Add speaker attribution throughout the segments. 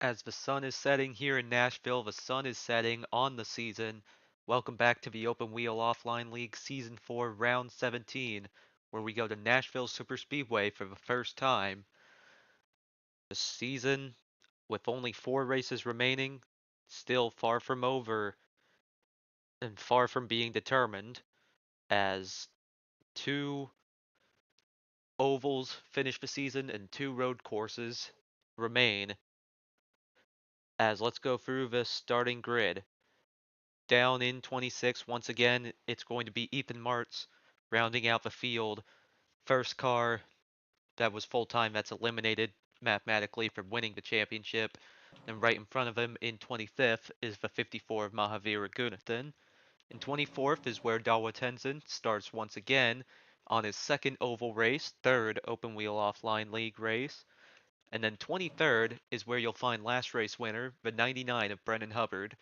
Speaker 1: As the sun is setting here in Nashville, the sun is setting on the season. Welcome back to the Open Wheel Offline League Season 4, Round 17, where we go to Nashville Superspeedway for the first time. The season, with only 4 races remaining, still far from over and far from being determined, as 2 ovals finish the season and 2 road courses remain. As let's go through the starting grid. Down in 26, once again, it's going to be Ethan Martz rounding out the field. First car that was full time that's eliminated mathematically from winning the championship. And right in front of him in 25th is the 54 of Mahavira Gunathan. In 24th is where Dawa Tenzin starts once again on his second oval race, third open wheel offline league race. And then 23rd is where you'll find last race winner, the 99 of Brennan Hubbard.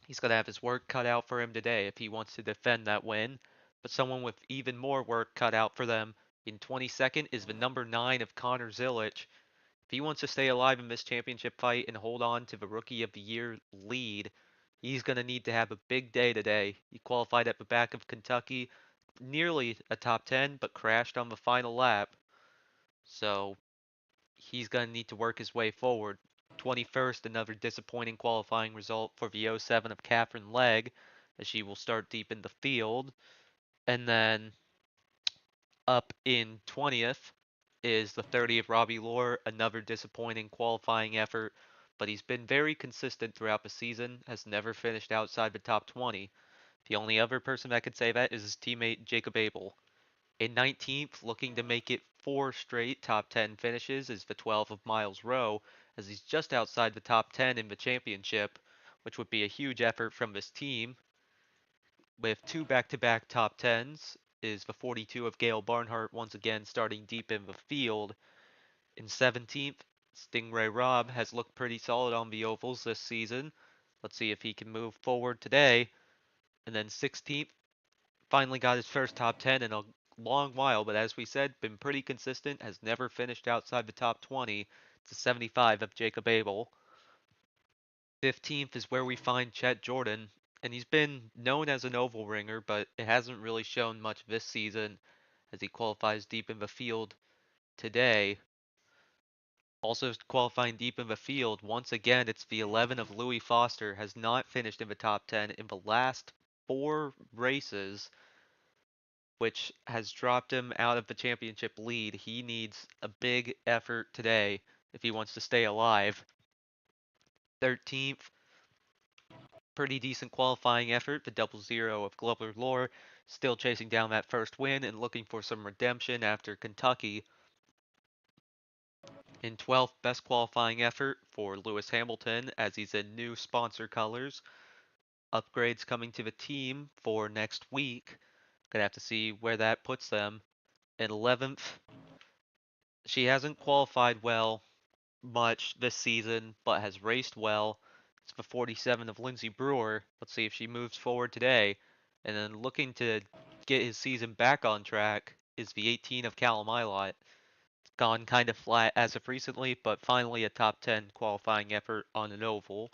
Speaker 1: He's going to have his work cut out for him today if he wants to defend that win. But someone with even more work cut out for them in 22nd is the number 9 of Connor Zilic. If he wants to stay alive in this championship fight and hold on to the Rookie of the Year lead, he's going to need to have a big day today. He qualified at the back of Kentucky, nearly a top 10, but crashed on the final lap. So he's going to need to work his way forward. 21st, another disappointing qualifying result for the 07 of Catherine Legg, as she will start deep in the field. And then up in 20th is the 30 of Robbie Lohr, another disappointing qualifying effort, but he's been very consistent throughout the season, has never finished outside the top 20. The only other person that could say that is his teammate Jacob Abel. In 19th, looking to make it 4 straight top 10 finishes, is the 12 of Miles Rowe, as he's just outside the top 10 in the championship, which would be a huge effort from this team. With 2 back-to-back top 10s, is the 42 of Gail Barnhart once again starting deep in the field. In 17th, Stingray Robb has looked pretty solid on the ovals this season. Let's see if he can move forward today. And then 16th, finally got his first top 10 in a long while, but as we said, been pretty consistent, has never finished outside the top 20. It's a 75 of Jacob Abel. 15th is where we find Chet Jordan, and he's been known as an oval ringer, but it hasn't really shown much this season as he qualifies deep in the field today. Also qualifying deep in the field, once again, it's the 11 of Louis Foster, has not finished in the top 10 in the last 4 races, which has dropped him out of the championship lead. He needs a big effort today if he wants to stay alive. 13th, pretty decent qualifying effort. The 00 of Glover Lore still chasing down that first win and looking for some redemption after Kentucky. In 12th, best qualifying effort for Lewis Hamilton as he's in new sponsor colors. Upgrades coming to the team for next week. Gonna have to see where that puts them. In 11th, she hasn't qualified well much this season, but has raced well. It's the 47 of Lindsey Brewer. Let's see if she moves forward today. And then looking to get his season back on track is the 18 of Callum Ilott. It's gone kind of flat as of recently, but finally a top 10 qualifying effort on an oval.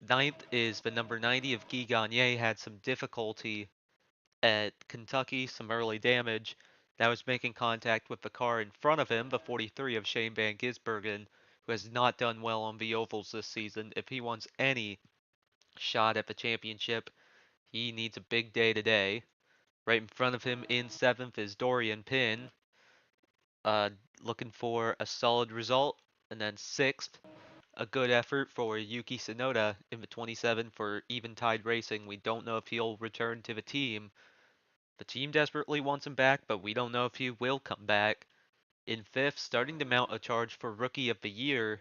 Speaker 1: Ninth is the number 90 of Guy Gagné. Had some difficulty at Kentucky, some early damage. That was making contact with the car in front of him, the 43 of Shane Van Gisbergen, who has not done well on the ovals this season. If he wants any shot at the championship, he needs a big day today. Right in front of him in 7th is Dorian Pin, uh, looking for a solid result. And then 6th, a good effort for Yuki Tsunoda in the 27 for Eventide Racing. We don't know if he'll return to the team. The team desperately wants him back, but we don't know if he will come back. In 5th, starting to mount a charge for Rookie of the Year,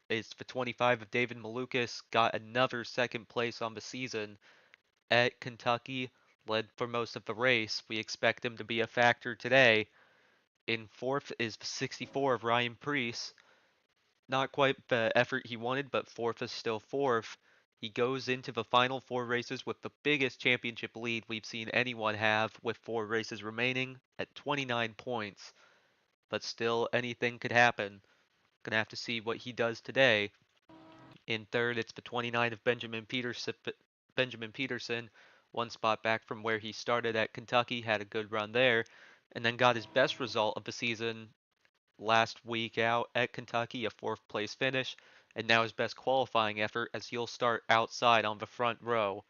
Speaker 1: is the 25 of David Malukas, got another second place on the season at Kentucky, led for most of the race. We expect him to be a factor today. In 4th is the 64 of Ryan Preece. Not quite the effort he wanted, but 4th is still 4th. He goes into the final 4 races with the biggest championship lead we've seen anyone have, with 4 races remaining at 29 points. But still, anything could happen. Gonna have to see what he does today. In third, it's the 29 of Benjamin Peterson. Benjamin Peterson, one spot back from where he started at Kentucky, had a good run there, and then got his best result of the season last week out at Kentucky, a fourth place finish, and now his best qualifying effort as he'll start outside on the front row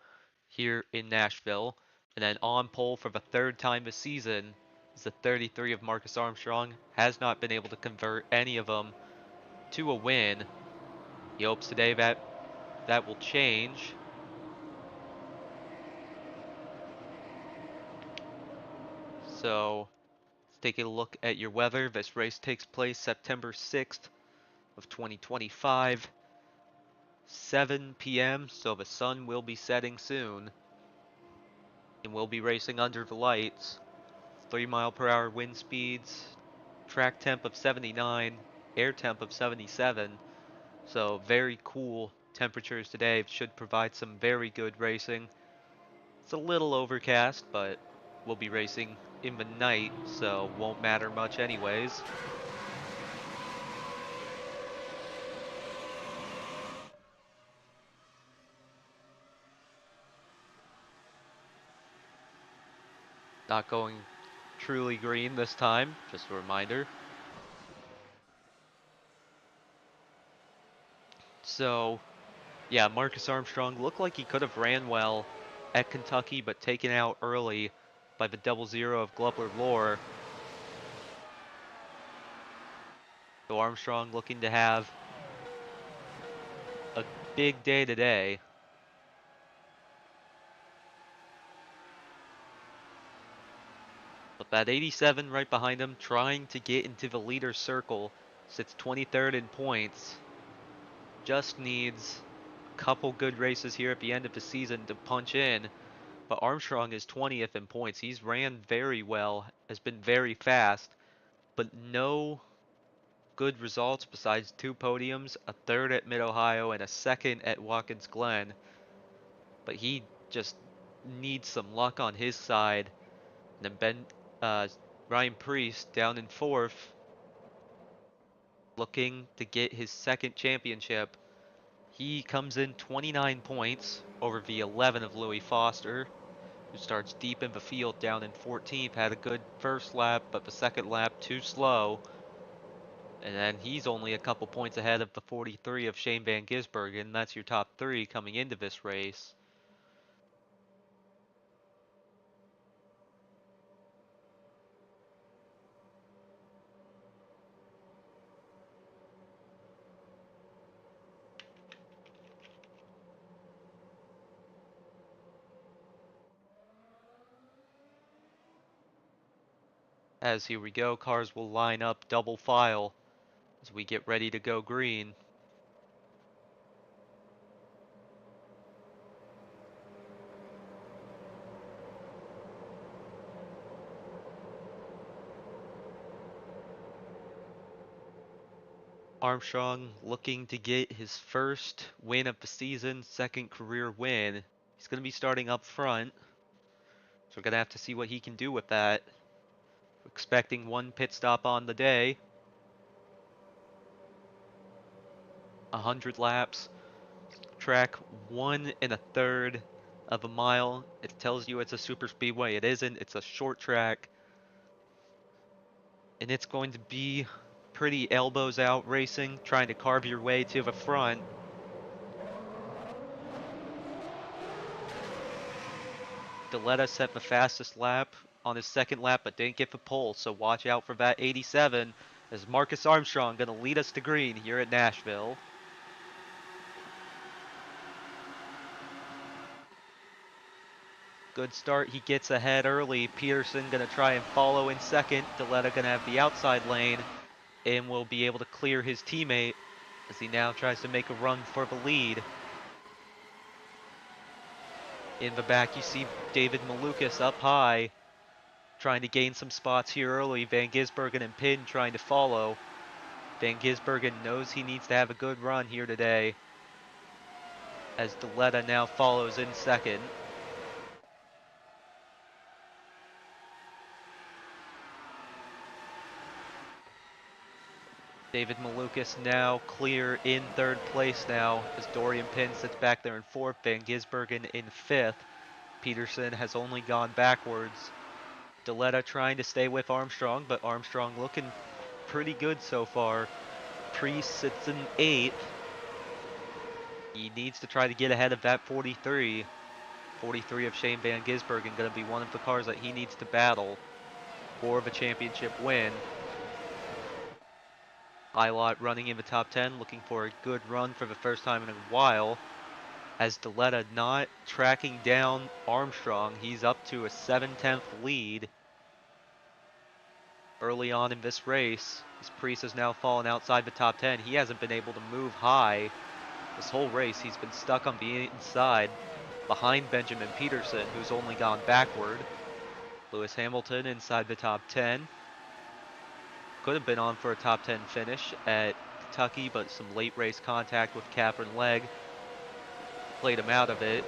Speaker 1: here in Nashville. And then on pole for the third time this season is the 33 of Marcus Armstrong. Has not been able to convert any of them to a win. He hopes today that will change. So let's take a look at your weather. This race takes place September 6th of 2025, 7 p.m. So the sun will be setting soon, and we'll be racing under the lights. 3-mile-per-hour wind speeds, track temp of 79, air temp of 77. So very cool temperatures today. Should provide some very good racing. It's a little overcast, but we'll be racing in the night, so won't matter much anyways. Not going truly green this time, just a reminder. So, yeah, Marcus Armstrong looked like he could have ran well at Kentucky, but taken out early by the 00 of Glubler Lore. So Armstrong looking to have a big day today. But that 87 right behind him, trying to get into the leader circle, sits 23rd in points. Just needs a couple good races here at the end of the season to punch in. But Armstrong is 20th in points. He's ran very well, has been very fast, but no good results besides 2 podiums, a third at Mid-Ohio and a second at Watkins Glen. But he just needs some luck on his side. And then Ryan Priest down in 4th, looking to get his second championship. He comes in 29 points over the 11 of Louis Foster, who starts deep in the field down in 14th. Had a good first lap, but the second lap too slow. And then he's only a couple points ahead of the 43 of Shane Van Gisbergen. That's your top 3 coming into this race. As here we go, cars will line up double file as we get ready to go green. Armstrong looking to get his first win of the season, second career win. He's going to be starting up front, so we're going to have to see what he can do with that. Expecting 1 pit stop on the day. 100 laps. Track 1 1/3 of a mile. It tells you it's a super speedway. It isn't. It's a short track. And it's going to be pretty elbows out racing, trying to carve your way to the front. Deletta set the fastest lap on his second lap, but didn't get the pole, so watch out for that 87 as Marcus Armstrong going to lead us to green here at Nashville. Good start, he gets ahead early. Peterson going to try and follow in second. Deletta going to have the outside lane and will be able to clear his teammate as he now tries to make a run for the lead. In the back, you see David Malukas up high, trying to gain some spots here early. Van Gisbergen and Pin trying to follow. Van Gisbergen knows he needs to have a good run here today, as Deletta now follows in second. David Malukas now clear in third place now as Dorian Pinn sits back there in fourth, Van Gisbergen in fifth. Peterson has only gone backwards. Deletta trying to stay with Armstrong, but Armstrong looking pretty good so far. Priest sits in eighth. He needs to try to get ahead of that 43. 43 of Shane Van Gisbergen going to be one of the cars that he needs to battle for the championship win. Ilott running in the top 10, looking for a good run for the first time in a while. As Deletta not tracking down Armstrong, he's up to a 7/10 lead early on in this race. As Priest has now fallen outside the top 10. He hasn't been able to move high this whole race. He's been stuck on the inside behind Benjamin Peterson, who's only gone backward. Lewis Hamilton inside the top 10. Could have been on for a top 10 finish at Kentucky, but some late race contact with Catherine Legg played him out of it.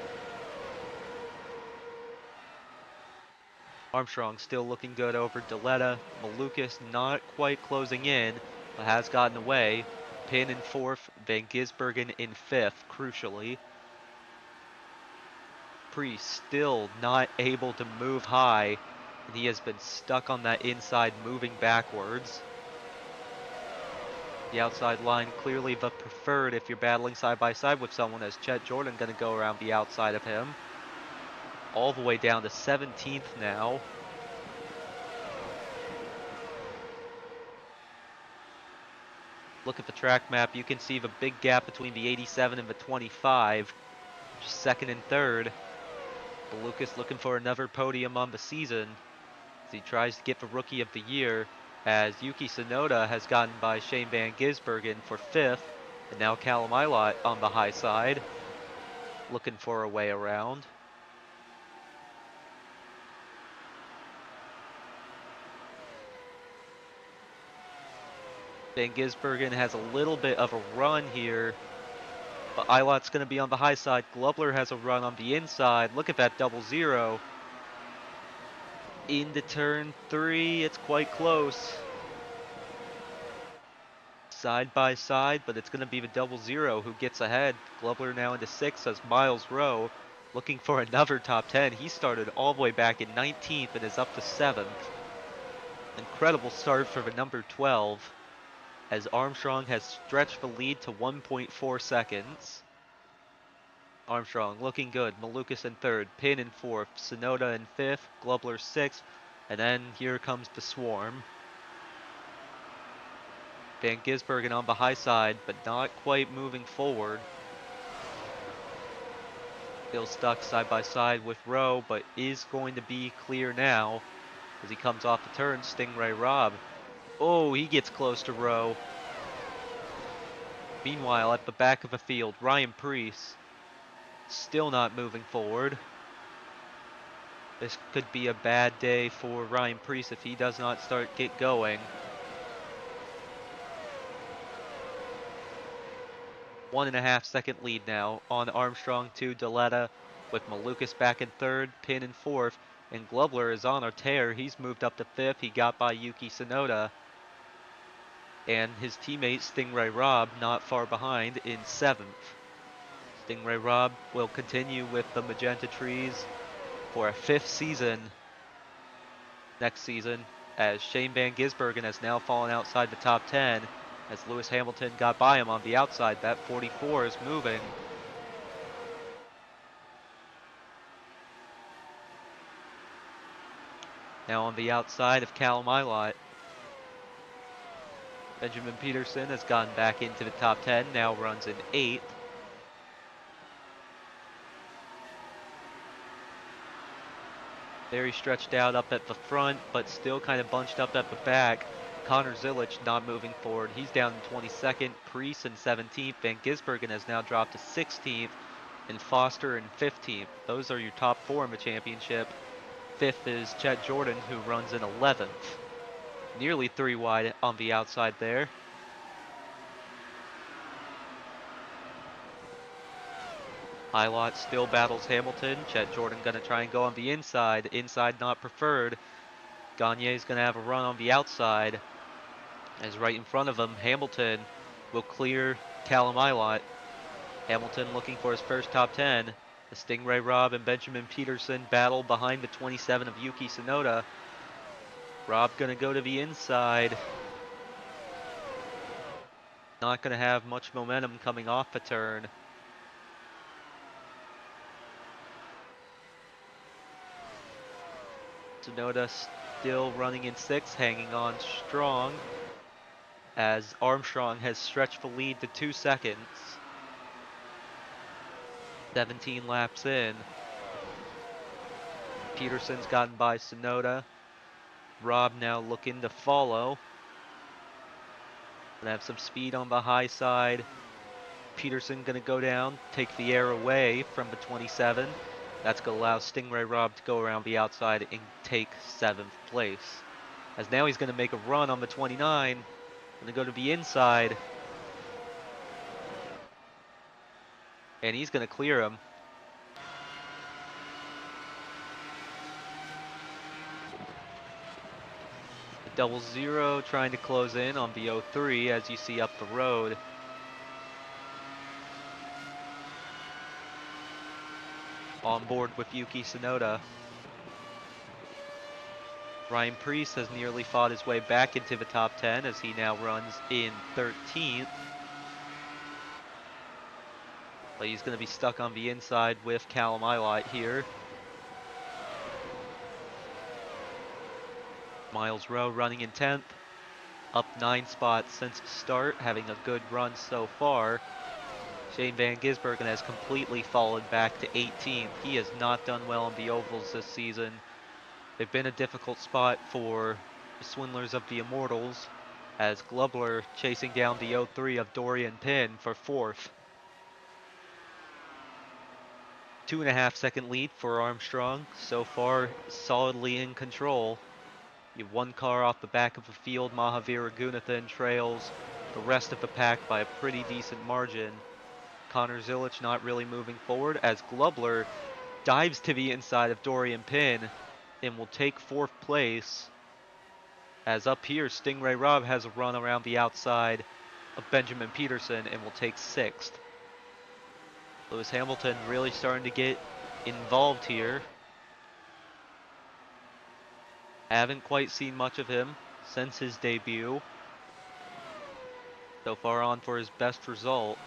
Speaker 1: Armstrong still looking good over Deletta. Malukas not quite closing in, but has gotten away. Pin in fourth, Van Gisbergen in fifth, crucially. Priest still not able to move high, and he has been stuck on that inside moving backwards. The outside line clearly the preferred if you're battling side by side with someone, as Chet Jordan going to go around the outside of him. All the way down to 17th now. Look at the track map, you can see the big gap between the 87 and the 25. Just second and third. Lucas looking for another podium on the season as he tries to get the Rookie of the Year, as Yuki Tsunoda has gotten by Shane Van Gisbergen for fifth, and now Callum Ilott on the high side, looking for a way around. Van Gisbergen has a little bit of a run here, but Ilott's going to be on the high side. Glubler has a run on the inside. Look at that double zero. Into turn 3, it's quite close. Side by side, but it's going to be the double zero who gets ahead. Glubler now into 6th as Miles Rowe looking for another top 10. He started all the way back in 19th and is up to 7th. Incredible start for the number 12, as Armstrong has stretched the lead to 1.4 seconds. Armstrong looking good. Malukas in third, Pin in fourth, Tsunoda in fifth, Glubler sixth, and then here comes the swarm. Van Gisbergen on the high side, but not quite moving forward. Still stuck side by side with Rowe, but is going to be clear now as he comes off the turn. Stingray Robb. Oh, he gets close to Rowe. Meanwhile, at the back of the field, Ryan Priest still not moving forward. This could be a bad day for Ryan Priest if he does not get going. 1.5 second lead now on Armstrong to Deletta, with Malukas back in third, Pin in fourth, and Glubler is on a tear. He's moved up to fifth. He got by Yuki Tsunoda, and his teammate Stingray Robb not far behind in seventh. Stingray Robb will continue with the Magenta Trees for a 5th season next season, as Shane Van Gisbergen has now fallen outside the top 10 as Lewis Hamilton got by him on the outside. That 44 is moving. Now on the outside of Callum Ilott, Benjamin Peterson has gotten back into the top 10, now runs in 8th. Very stretched out up at the front, but still kind of bunched up at the back. Connor Zilich not moving forward. He's down in 22nd. Priest in 17th. Van Gisbergen has now dropped to 16th. And Foster in 15th. Those are your top 4 in the championship. 5th is Chet Jordan, who runs in 11th. Nearly 3 wide on the outside there. Ilott still battles Hamilton. Chet Jordan going to try and go on the inside. Inside not preferred. Gagne's going to have a run on the outside. As right in front of him, Hamilton will clear Callum Ilott. Hamilton looking for his first top 10. The Stingray Rob and Benjamin Peterson battle behind the 27 of Yuki Tsunoda. Rob gonna go to the inside. Not gonna have much momentum coming off the turn. Tsunoda still running in 6th, hanging on strong, as Armstrong has stretched the lead to 2 seconds. 17 laps in. Peterson's gotten by Tsunoda. Rob now looking to follow. Gonna have some speed on the high side. Peterson gonna go down, take the air away from the 27. That's gonna allow Stingray Rob to go around the outside and take 7th place. As now he's gonna make a run on the 29. Gonna go to the inside. And he's gonna clear him. The 00 trying to close in on the 03 as you see up the road. On board with Yuki Tsunoda. Ryan Preece has nearly fought his way back into the top 10 as he now runs in 13th. But he's going to be stuck on the inside with Callum Ilott here. Miles Rowe running in 10th. Up 9 spots since the start, having a good run so far. Shane Van Gisbergen has completely fallen back to 18th. He has not done well on the ovals this season. They've been a difficult spot for the Swindlers of the Immortals, as Glubler chasing down the 03 of Dorian Pin for 4th. 2.5 second lead for Armstrong. So far, solidly in control. You have 1 car off the back of the field. Mahavir Raghunathan trails the rest of the pack by a pretty decent margin. Connor Zilich not really moving forward as Glubler dives to the inside of Dorian Pin and will take 4th place. As up here, Stingray Rob has a run around the outside of Benjamin Peterson and will take 6th. Lewis Hamilton really starting to get involved here. Haven't quite seen much of him since his debut. So far on for his best result.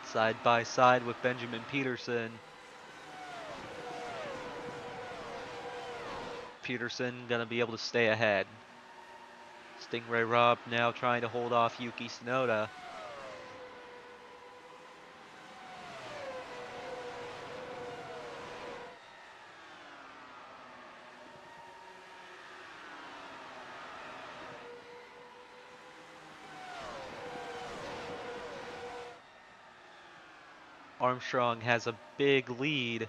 Speaker 1: Side by side with Benjamin Peterson. Peterson gonna be able to stay ahead. Stingray Rob now trying to hold off Yuki Tsunoda. Armstrong has a big lead,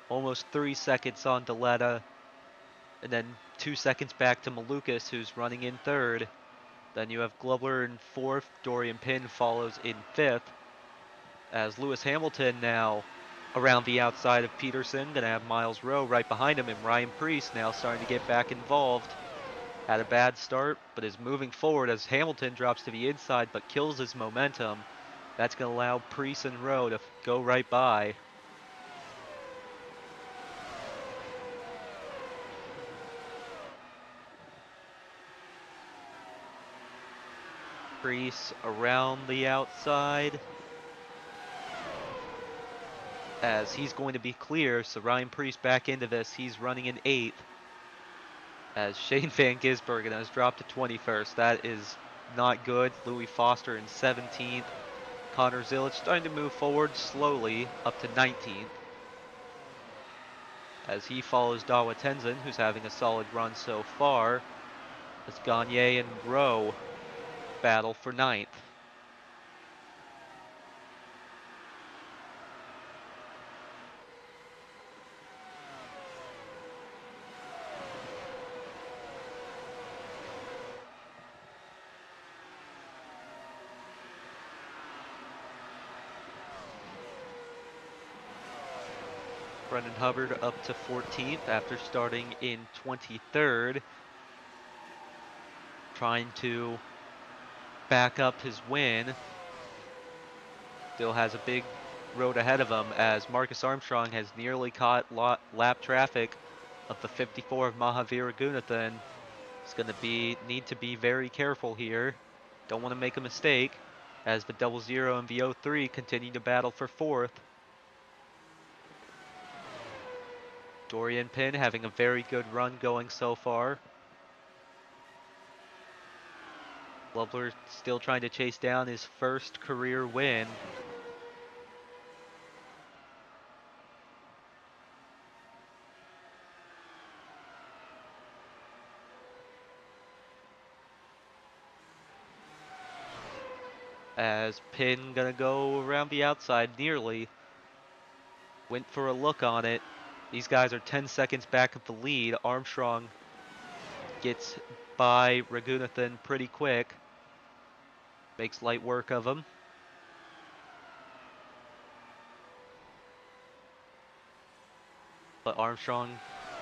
Speaker 1: almost 3 seconds on Deletta, and then 2 seconds back to Malukas, who's running in 3rd. Then you have Glubler in 4th, Dorian Pin follows in 5th, as Lewis Hamilton now around the outside of Peterson, gonna have Miles Rowe right behind him, and Ryan Preece now starting to get back involved. Had a bad start, but is moving forward as Hamilton drops to the inside, but kills his momentum. That's gonna allow Preece and Rowe to go right by. Preece around the outside as he's going to be clear, so Ryan Preece back into this. He's running in 8th as Shane Van Gisbergen has dropped to 21st. That is not good. Louis Foster in 17th. Connor Zilich starting to move forward slowly up to 19th as he follows Dawa Tenzin, who's having a solid run so far, as Gagne and Rowe battle for 9th. Brendan Hubbard up to 14th after starting in 23rd, trying to back up his win. Still has a big road ahead of him as Marcus Armstrong has nearly caught lap traffic of the 54 of Mahavir Raghunathan. He's going to need to be very careful here. Don't want to make a mistake as the 00 and the 03 continue to battle for 4th. Dorian Pin having a very good run going so far. Lovler still trying to chase down his first career win. As Pin gonna go around the outside nearly. Went for a look on it. These guys are 10 seconds back of the lead. Armstrong gets by Raghunathan pretty quick. Makes light work of him. But Armstrong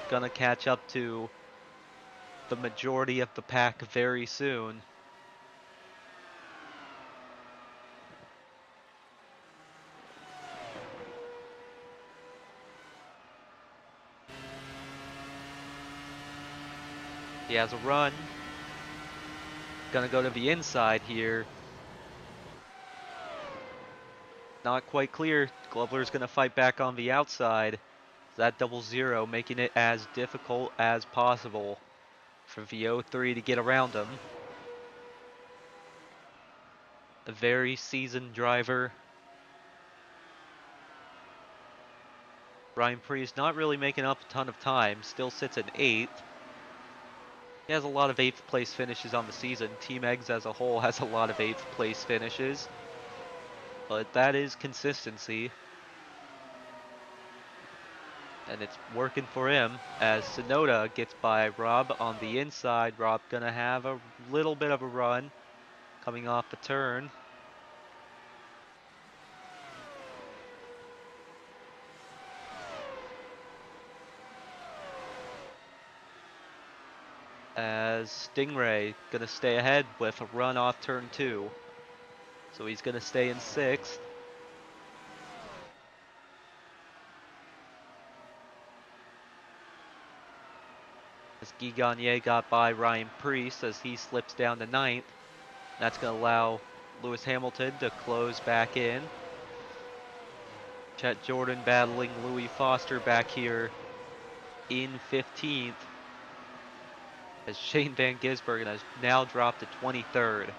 Speaker 1: gonna catch up to the majority of the pack very soon. He has a run. Gonna go to the inside here. Not quite clear. Glover's gonna fight back on the outside. That 00 making it as difficult as possible for the 03 to get around him. A very seasoned driver. Ryan Priest not really making up a ton of time. Still sits at 8th. He has a lot of 8th place finishes on the season. Team Eggs as a whole has a lot of 8th place finishes. But that is consistency. And it's working for him as Sonoda gets by Rob on the inside. Rob gonna have a little bit of a run coming off the turn. As Stingray gonna stay ahead with a run off turn 2. So he's gonna stay in 6th. As Guy Gagné got by Ryan Priest as he slips down to 9th. That's gonna allow Lewis Hamilton to close back in. Chet Jordan battling Louis Foster back here in 15th. As Shane Van Gisbergen has now dropped to 23rd.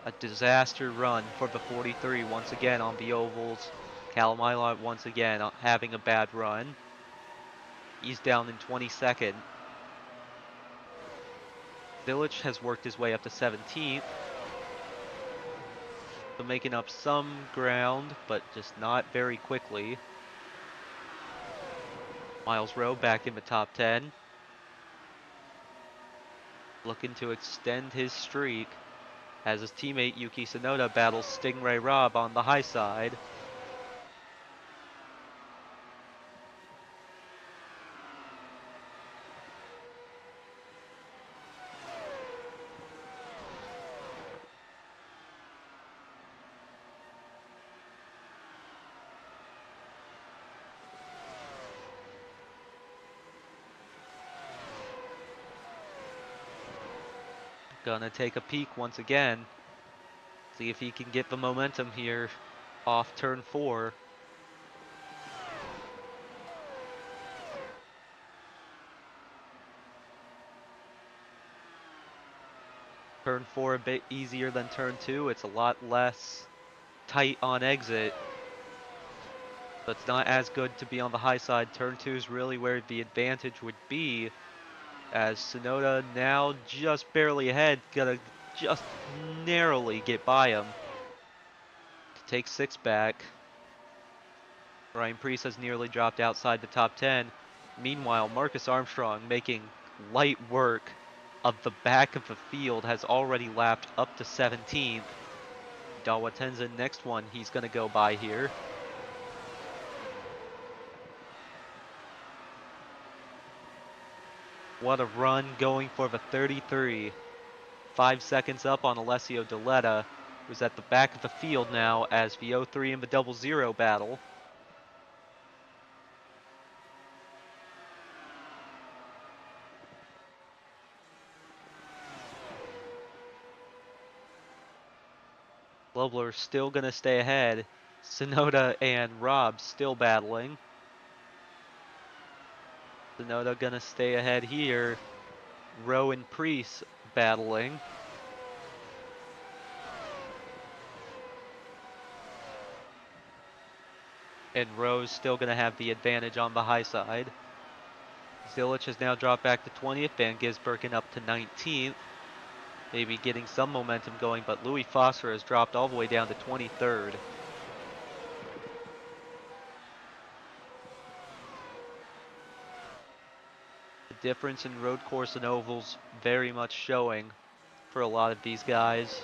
Speaker 1: A disaster run for the 43 once again on the ovals. Callum Ilott once again having a bad run. He's down in 22nd. Village has worked his way up to 17th. So making up some ground, but just not very quickly. Miles Rowe back in the top 10. Looking to extend his streak as his teammate Yuki Tsunoda battles Stingray Rob on the high side. Gonna take a peek once again. See if he can get the momentum here off turn 4. Turn 4 a bit easier than turn 2. It's a lot less tight on exit. But it's not as good to be on the high side. Turn 2 is really where the advantage would be. As Tsunoda now just barely ahead. Gonna just narrowly get by him. To take 6 back. Ryan Priest has nearly dropped outside the top 10. Meanwhile, Marcus Armstrong making light work of the back of the field has already lapped up to 17th. Dawa Tenzin next one he's going to go by here. What a run going for the 33. 5 seconds up on Alessio Deletta, who's at the back of the field now as the 03 and the 00 battle. Globler still going to stay ahead. Sonoda and Rob still battling. Sonoda going to stay ahead here. Rowe and Priest battling. And Rowe's still going to have the advantage on the high side. Zilich has now dropped back to 20th. Van Gisbergen up to 19th. Maybe getting some momentum going, but Louis Foster has dropped all the way down to 23rd. The difference in road course and ovals very much showing for a lot of these guys.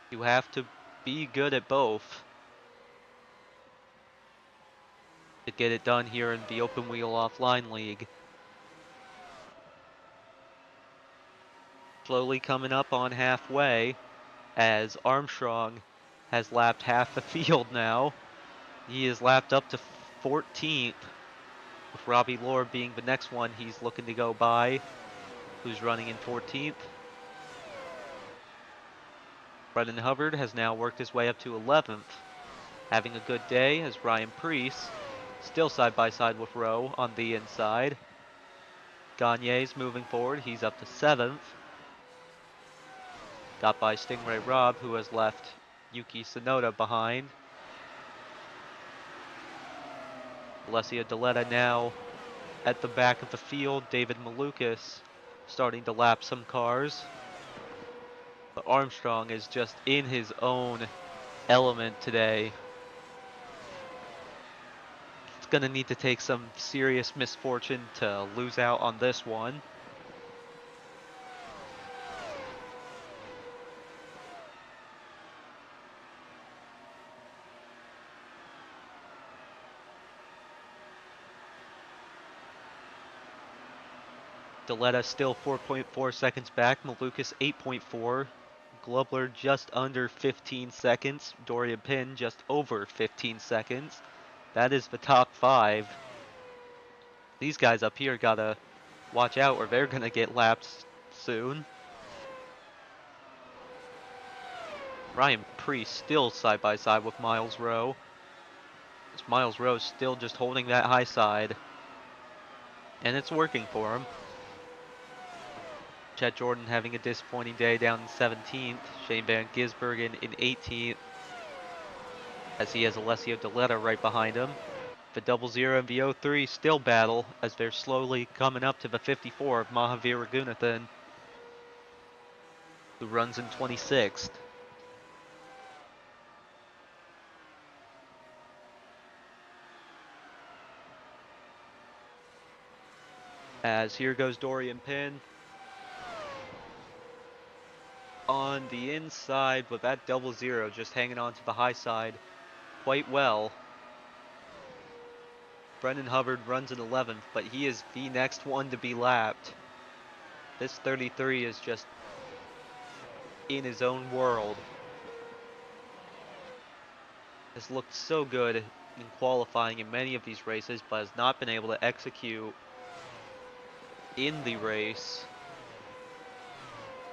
Speaker 1: You have to be good at both to get it done here in the Open Wheel Offline League. Slowly coming up on halfway as Armstrong has lapped half the field now. He is lapped up to 14th, with Robbie Lohr being the next one he's looking to go by, who's running in 14th. Brendan Hubbard has now worked his way up to 11th. Having a good day as Ryan Priest, still side by side with Rowe on the inside. Gagne's moving forward, he's up to 7th. Got by Stingray Robb, who has left Yuki Tsunoda behind. Alessio Deletta now at the back of the field. David Malukas starting to lap some cars. But Armstrong is just in his own element today. It's going to need to take some serious misfortune to lose out on this one. Deletta still 4.4 seconds back. Malukas 8.4. Globler just under 15 seconds. Dorian Pin just over 15 seconds. That is the top 5. These guys up here gotta watch out or they're gonna get lapped soon. Ryan Priest still side by side with Miles Rowe. Miles Rowe still just holding that high side. And it's working for him. Chet Jordan having a disappointing day down in 17th. Shane Van Gisbergen in 18th. As he has Alessio Deletta right behind him. The 00 and the 03 still battle as they're slowly coming up to the 54 of Mahavir Raghunathan, who runs in 26th. As here goes Dorian Pin on the inside with that 00 just hanging on to the high side quite well. Brendan Hubbard runs in 11th, but he is the next one to be lapped. This 33 is just in his own world. Has looked so good in qualifying in many of these races, but has not been able to execute in the race.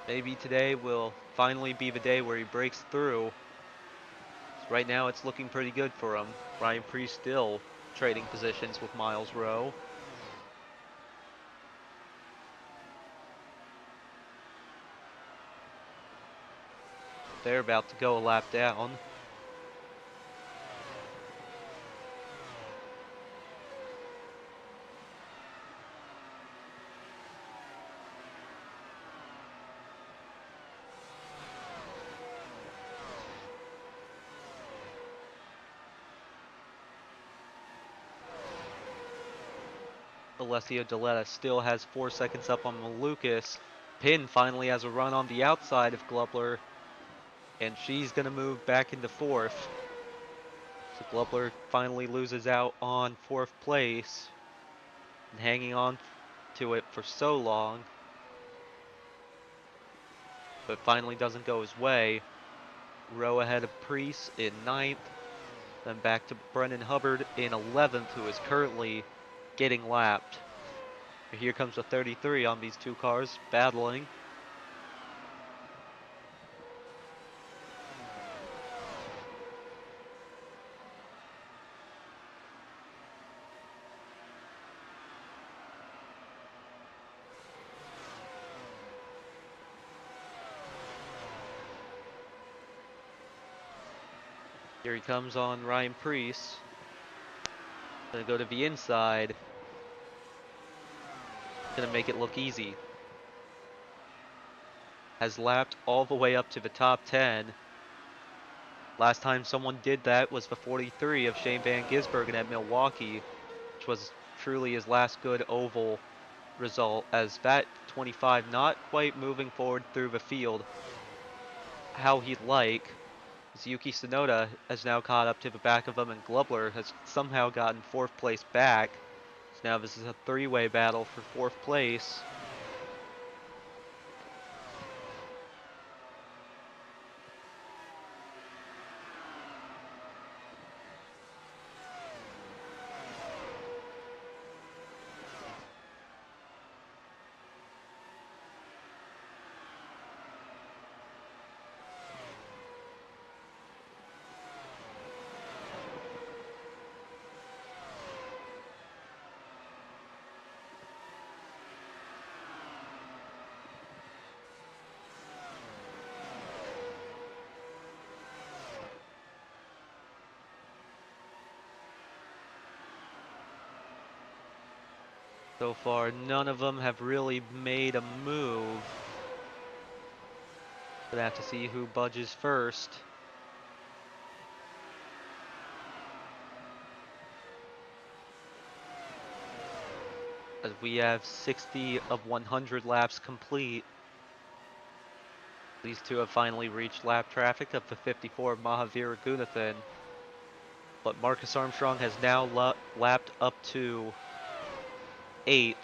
Speaker 1: Maybe today will finally be the day where he breaks through. Right now it's looking pretty good for him. Ryan Priest still trading positions with Miles Rowe. They're about to go a lap down. Alessio Deletta still has 4 seconds up on Malukas. Pin finally has a run on the outside of Globler, and she's going to move back into 4th. So Glubler finally loses out on 4th place and hanging on to it for so long, but finally doesn't go his way. Rowe ahead of Priest in 9th, then back to Brendan Hubbard in 11th, who is currently getting lapped. Here comes the 33 on these two cars battling. Here he comes on Ryan Priest. Gonna go to the inside. Gonna make it look easy. Has lapped all the way up to the top 10. Last time someone did that was the 43 of Shane Van Gisbergen at Milwaukee, which was truly his last good oval result, as that 25 not quite moving forward through the field how he'd like. As Yuki Tsunoda has now caught up to the back of him, and Glubler has somehow gotten 4th place back. So now this is a three-way battle for 4th place. So far, none of them have really made a move. Gonna have to see who budges first. As we have 60 of 100 laps complete. These two have finally reached lap traffic of the 54 of Mahavir Raghunathan. But Marcus Armstrong has now lapped up to 8th.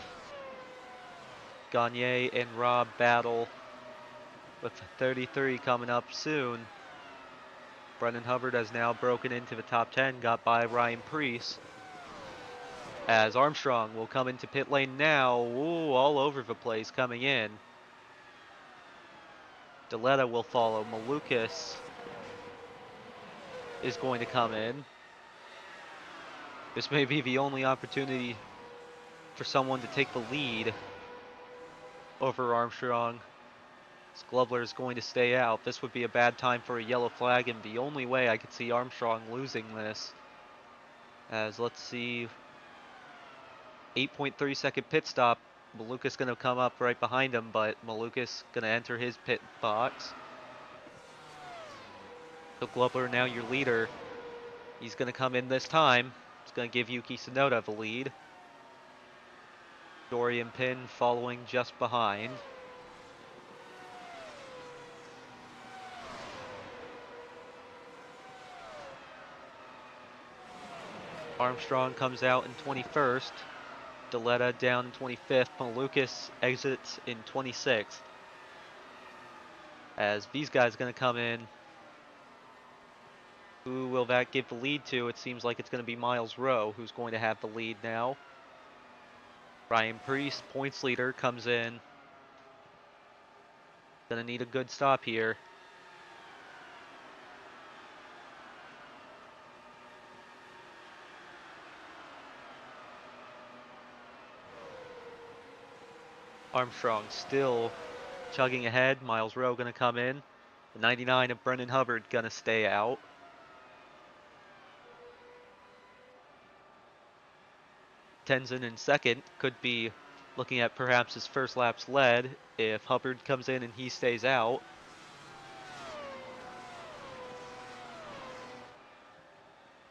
Speaker 1: Gagne and Rob battle with 33 coming up soon. Brendan Hubbard has now broken into the top 10, got by Ryan Priest. As Armstrong will come into pit lane now. Ooh, all over the place coming in. Deletta will follow. Malukas is going to come in. This may be the only opportunity for someone to take the lead over Armstrong. Glubler is going to stay out. This would be a bad time for a yellow flag, and the only way I could see Armstrong losing this. As let's see, 8.3 second pit stop. Malukas going to come up right behind him, but Malukas going to enter his pit box. So Glubler, now your leader. He's going to come in this time. He's going to give Yuki Tsunoda the lead. Dorian Pin following just behind. Armstrong comes out in 21st. Deletta down in 25th. Malukas exits in 26th. As these guys are going to come in. Who will that give the lead to? It seems like it's going to be Miles Rowe who's going to have the lead now. Ryan Priest, points leader, comes in. Gonna need a good stop here. Armstrong still chugging ahead. Miles Rowe gonna come in. The 99 of Brendan Hubbard gonna stay out. Tenzin in second, could be looking at perhaps his first lap's lead if Hubbard comes in and he stays out.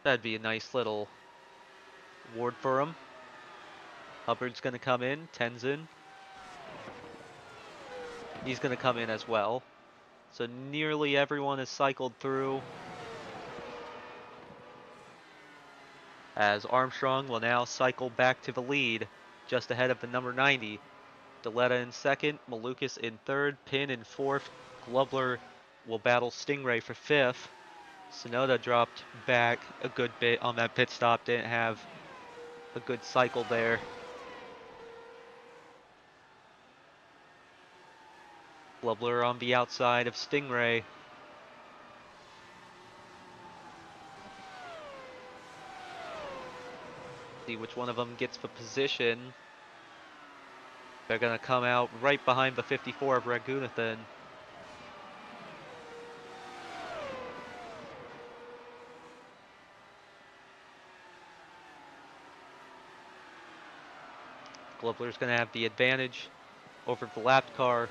Speaker 1: That'd be a nice little award for him. Hubbard's gonna come in. Tenzin, he's gonna come in as well. So nearly everyone is cycled through. as Armstrong will now cycle back to the lead, just ahead of the number 90. Deletta in second, Malukas in third, Pin in fourth. Glubler will battle Stingray for fifth. Sonoda dropped back a good bit on that pit stop, didn't have a good cycle there. Glubler on the outside of Stingray. See which one of them gets the position. They're going to come out right behind the 54 of Raghunathan. Glubler's going to have the advantage over the lapped car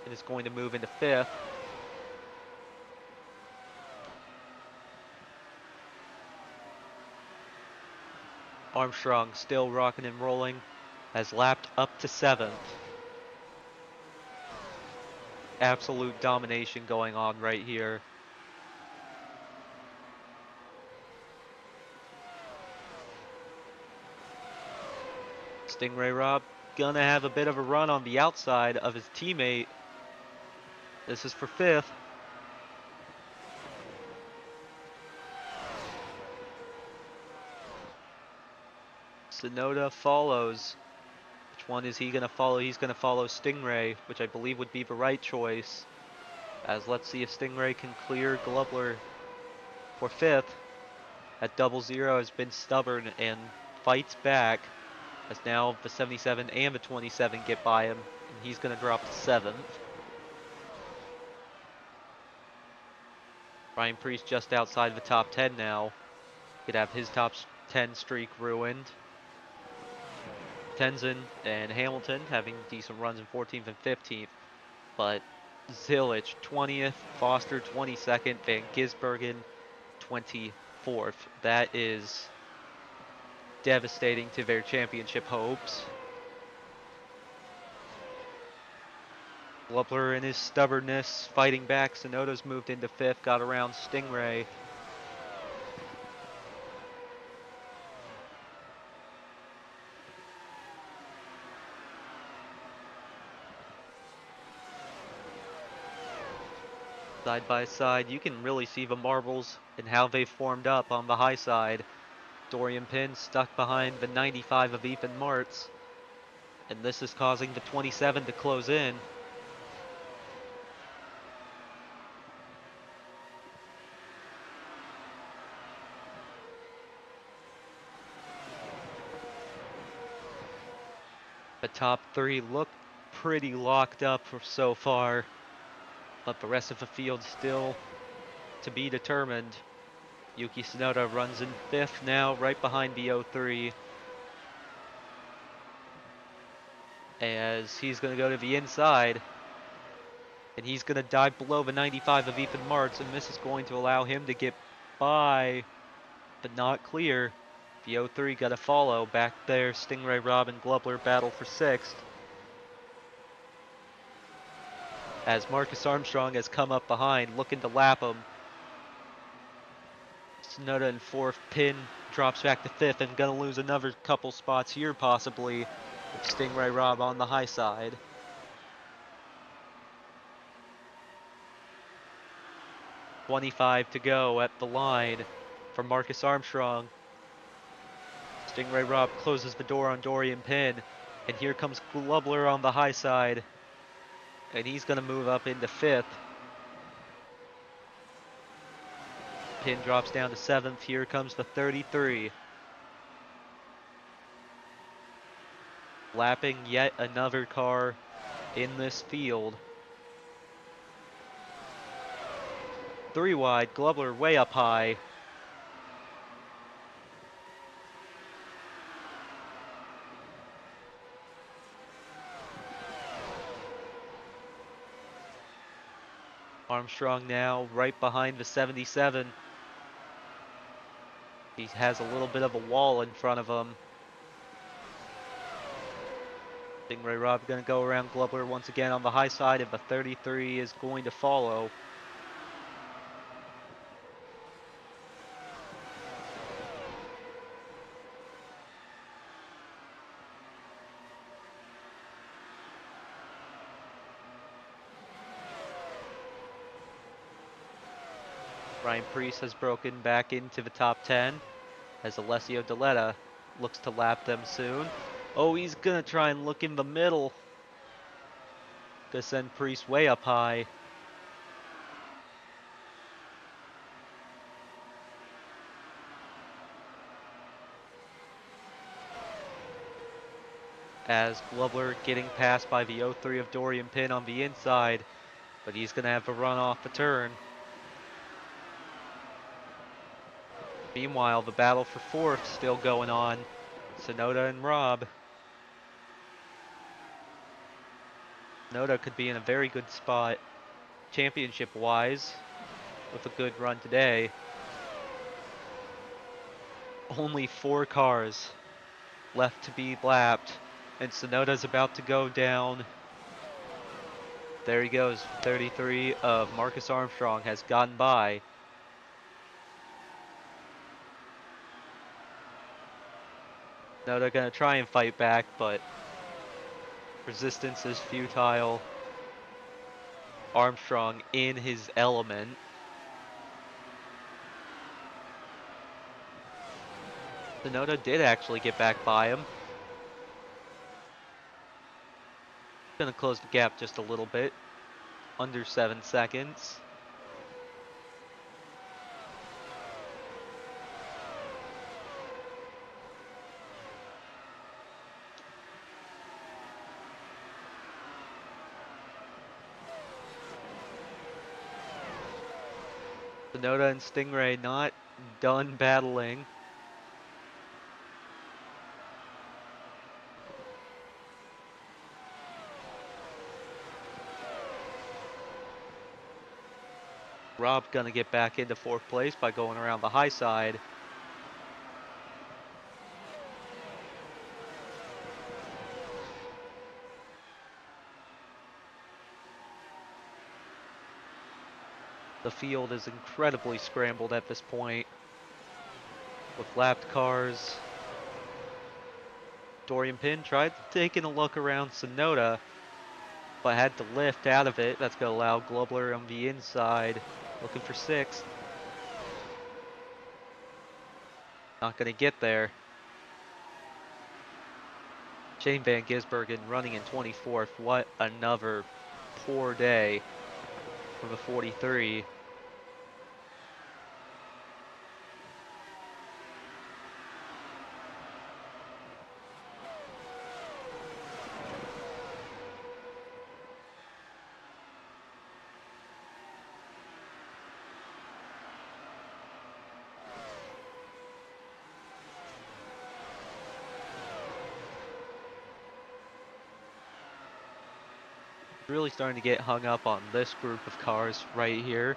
Speaker 1: and is going to move into fifth. Armstrong still rocking and rolling, has lapped up to seventh. Absolute domination going on right here. Stingray Rob gonna have a bit of a run on the outside of his teammate. This is for fifth. Sonoda follows. Which one is he gonna follow? He's gonna follow Stingray, which I believe would be the right choice. As let's see if Stingray can clear Glubler for fifth. That 00 has been stubborn and fights back. As now the 77 and the 27 get by him, and he's going to drop to seventh. Ryan Priest just outside the top 10 now. Could have his top 10 streak ruined. Tenzin and Hamilton having decent runs in 14th and 15th. But Zilich 20th, Foster 22nd, Van Gisbergen 24th. That is devastating to their championship hopes. Glubler in his stubbornness, fighting back. Sonoda's moved into fifth, got around Stingray. Side by side, you can really see the marbles and how they've formed up on the high side. Dorian Pin stuck behind the 95 of Ethan Martz, and this is causing the 27 to close in. The top three look pretty locked up so far, but the rest of the field still to be determined. Yuki Tsunoda runs in fifth now, right behind the 03. As he's going to go to the inside, and he's going to dive below the 95 of Ethan Martz, and this is going to allow him to get by, but not clear. The 03 got to follow. Back there, Stingray, Rob, and Glubler battle for sixth. As Marcus Armstrong has come up behind, looking to lap him. Tsunoda in fourth, Pin drops back to fifth, and gonna lose another couple spots here possibly, with Stingray Rob on the high side. .25 to go at the line for Marcus Armstrong. Stingray Rob closes the door on Dorian Pin, and here comes Glubler on the high side, and he's gonna move up into fifth. Pin drops down to seventh. Here comes the 33. Lapping yet another car in this field. 3 wide, Glubler way up high. Armstrong now right behind the 77. He has a little bit of a wall in front of him. Stingray Rob going to go around Glubler once again on the high side, and the 33 is going to follow. Ryan Preece has broken back into the top 10 as Alessio Deletta looks to lap them soon. Oh, he's gonna try and look in the middle. Gonna send Preece way up high. As Glubler getting passed by the 03 of Dorian Pin on the inside, but he's gonna have a run off the turn. Meanwhile, the battle for fourth still going on. Sonoda and Rob. Sonoda could be in a very good spot championship-wise with a good run today. Only 4 cars left to be lapped, and Sonoda's about to go down. There he goes. 33 of Marcus Armstrong has gotten by. Sonoda gonna try and fight back, but resistance is futile. Armstrong in his element. Sonoda did actually get back by him. Gonna close the gap just a little bit. Under 7 seconds. Sonoda and Stingray not done battling. Rob gonna get back into 4th place by going around the high side. The field is incredibly scrambled at this point with lapped cars. Dorian Pin tried taking a look around Sonoda, but had to lift out of it. That's going to allow Globler on the inside, looking for 6th. Not going to get there. Shane Van Gisbergen running in 24th. What another poor day for the 43. Really starting to get hung up on this group of cars right here.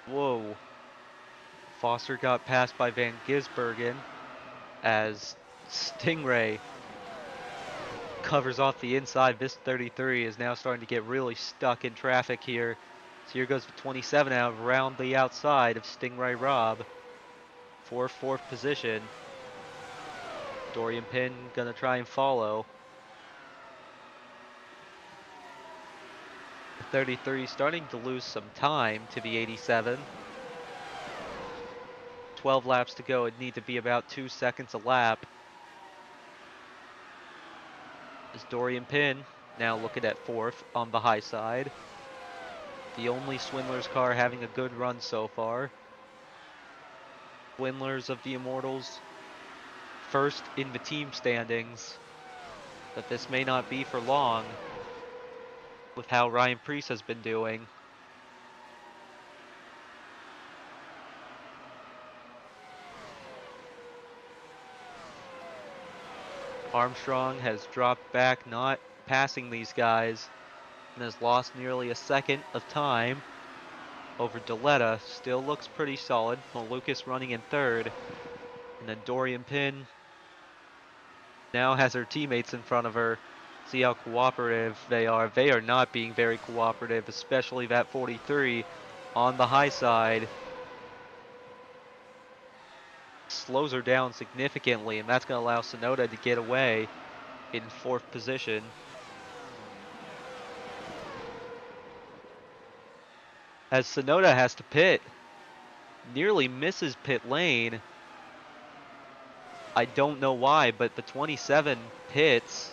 Speaker 1: Whoa. Foster got passed by Van Gisbergen as Stingray covers off the inside. This 33 is now starting to get really stuck in traffic here. So here goes the 27 out around the outside of Stingray Rob for 4th position. Dorian Pin gonna try and follow. The 33 starting to lose some time to the 87. 12 laps to go. It'd need to be about 2 seconds a lap. As Dorian Pin now looking at 4th on the high side. The only Swindler's car having a good run so far. Swindlers of the Immortals first in the team standings, but this may not be for long with how Ryan Preece has been doing. Armstrong has dropped back, not passing these guys, and has lost nearly a second of time over Deletta. Still looks pretty solid. Malukas running in 3rd, and then Dorian Pin now has her teammates in front of her. See how cooperative they are. They are not being very cooperative, especially that 43 on the high side. Slows her down significantly, and that's going to allow Sonoda to get away in fourth position. As Sonoda has to pit, nearly misses pit lane. I don't know why, but the 27 pits,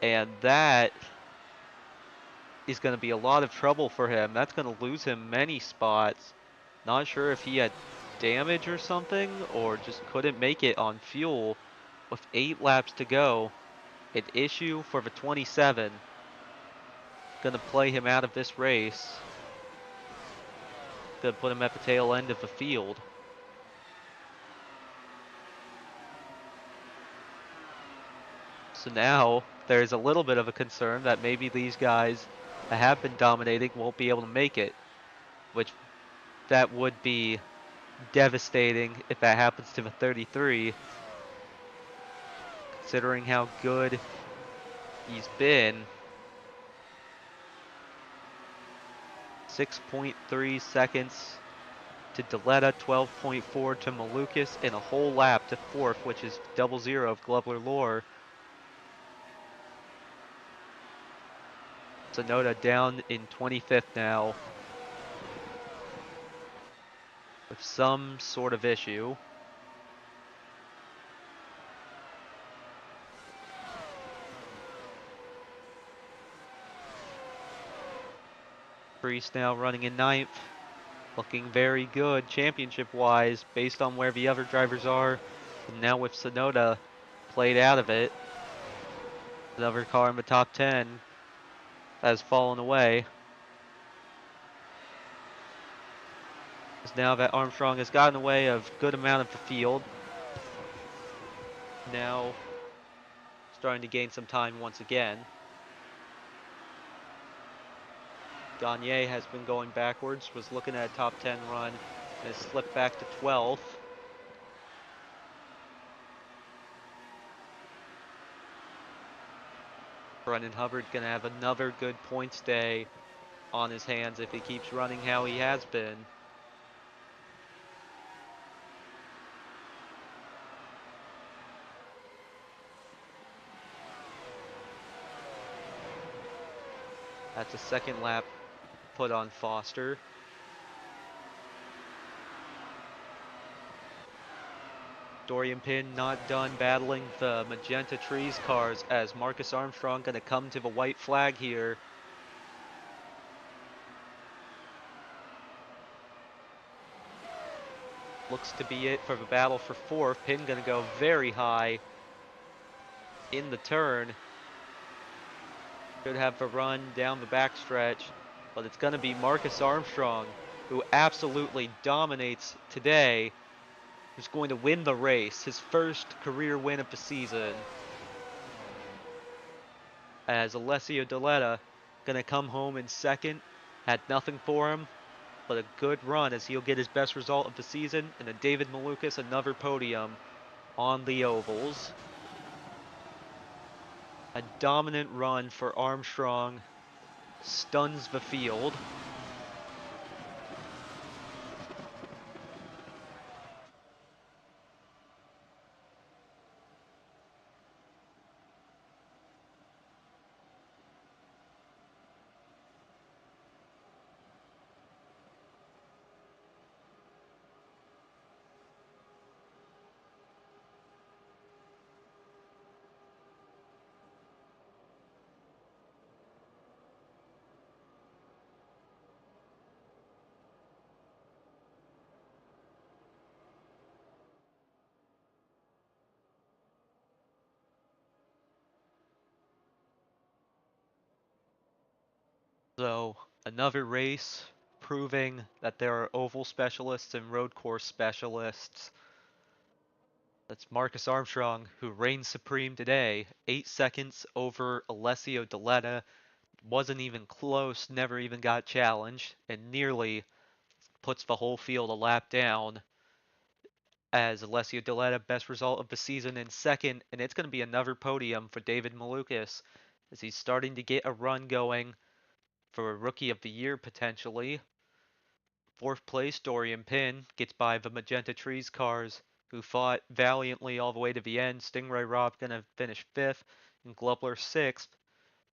Speaker 1: and that is going to be a lot of trouble for him. That's going to lose him many spots. Not sure if he had damage or something, or just couldn't make it on fuel with 8 laps to go. An issue for the 27. Going to play him out of this race. Going to put him at the tail end of the field. So now there's a little bit of a concern that maybe these guys that have been dominating won't be able to make it, which that would be devastating if that happens to the 33, considering how good he's been. 6.3 seconds to Deletta, 12.4 to Malukas, and a whole lap to fourth, which is 00 of Glover Lore. Sonoda down in 25th now with some sort of issue. Priest now running in 9th. Looking very good championship-wise based on where the other drivers are. And now with Sonoda played out of it, another car in the top 10 has fallen away. As now that Armstrong has gotten away of a good amount of the field. Now starting to gain some time once again. Gagne has been going backwards, was looking at a top 10 run, and has slipped back to 12th. Brendan Hubbard gonna have another good points day on his hands if he keeps running how he has been. That's a second lap put on Foster. Dorian Pin not done battling the Magenta Trees cars as Marcus Armstrong gonna come to the white flag here. Looks to be it for the battle for fourth. Pin gonna go very high in the turn. Should have the run down the backstretch, but it's gonna be Marcus Armstrong, who absolutely dominates today, who's going to win the race, his first career win of the season. As Alessio Deletta gonna come home in second, had nothing for him, but a good run as he'll get his best result of the season, and a David Malukas another podium on the ovals. A dominant run for Armstrong, stuns the field. So another race proving that there are oval specialists and road course specialists. That's Marcus Armstrong, who reigns supreme today. 8 seconds over Alessio Deletta. Wasn't even close, never even got challenged, and nearly puts the whole field a lap down. as Alessio Deleta, best result of the season in second, and it's going to be another podium for David Malukas as he's starting to get a run going for a Rookie of the Year potentially. Fourth place, Dorian Pin gets by the Magenta Trees cars, who fought valiantly all the way to the end. Stingray Rob gonna finish fifth, and Glubler sixth.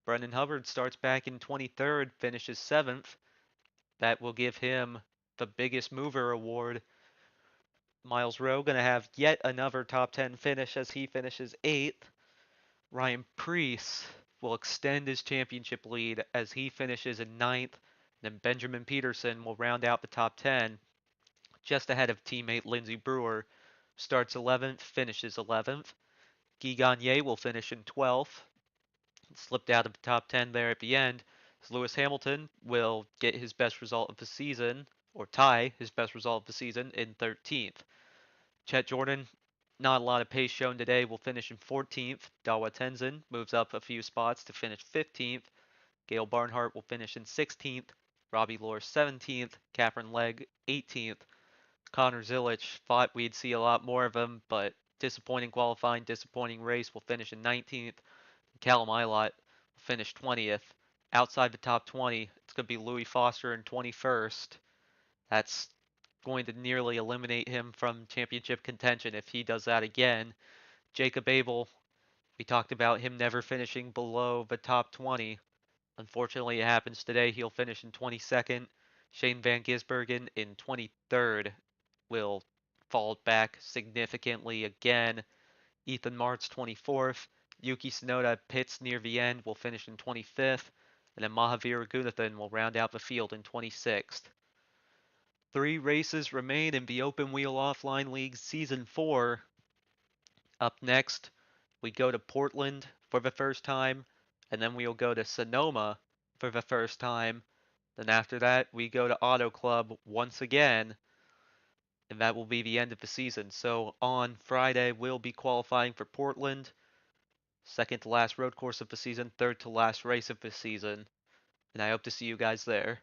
Speaker 1: Brendan Hubbard starts back in 23rd, finishes seventh. That will give him the biggest mover award. Miles Rowe gonna have yet another top 10 finish as he finishes eighth. Ryan Preece will extend his championship lead as he finishes in ninth. Then Benjamin Peterson will round out the top 10 just ahead of teammate Lindsey Brewer. Starts 11th, finishes 11th. Guy Gagne will finish in 12th. Slipped out of the top 10 there at the end. So Lewis Hamilton will get his best result of the season, or tie his best result of the season, in 13th. Chet Jordan, not a lot of pace shown today, will finish in 14th. Dawa Tenzin moves up a few spots to finish 15th. Gail Barnhart will finish in 16th. Robbie Lohr 17th. Catherine Legg 18th. Connor Zilic thought we'd see a lot more of him, but disappointing qualifying, disappointing race, will finish in 19th. Callum Ilott will finish 20th. Outside the top 20, it's going to be Louis Foster in 21st. That's going to nearly eliminate him from championship contention if he does that again. Jacob Abel, we talked about him never finishing below the top 20. Unfortunately, it happens today. He'll finish in 22nd. Shane Van Gisbergen in 23rd will fall back significantly again. Ethan Martz 24th. Yuki Tsunoda pits near the end, will finish in 25th. And then Mahavir Raghunathan will round out the field in 26th. 3 races remain in the Open Wheel Offline League Season 4. Up next, we go to Portland for the first time, and then we'll go to Sonoma for the first time. Then after that, we go to Auto Club once again, and that will be the end of the season. So on Friday, we'll be qualifying for Portland, second to last road course of the season, third to last race of the season, and I hope to see you guys there.